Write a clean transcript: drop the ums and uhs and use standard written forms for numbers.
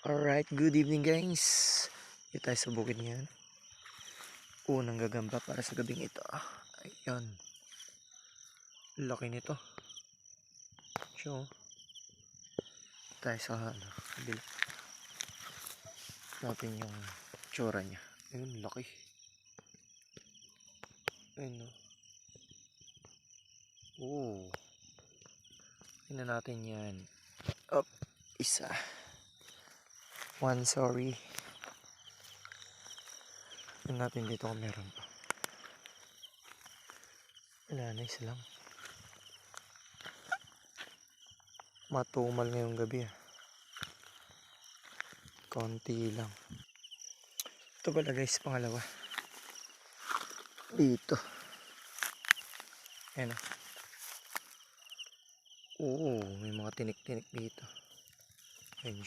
Alright, good evening guys. Dito tayo sa bukid ngayon. Unang gagamba para sa gabing ito. Ayan. Laki nito. So, tayo sa kabila. Natin yung tsura niya. Ayun, laki. Ayun, no. Oh. Tingnan natin yan. Up, isa. One, sorry. Tingnan natin dito kung meron pa. Wala na, isa lang. Matumal ngayong gabi konti lang. Ito pala guys, pangalawa. Dito. Ayan o. Oo, may mga tinik-tinik dito.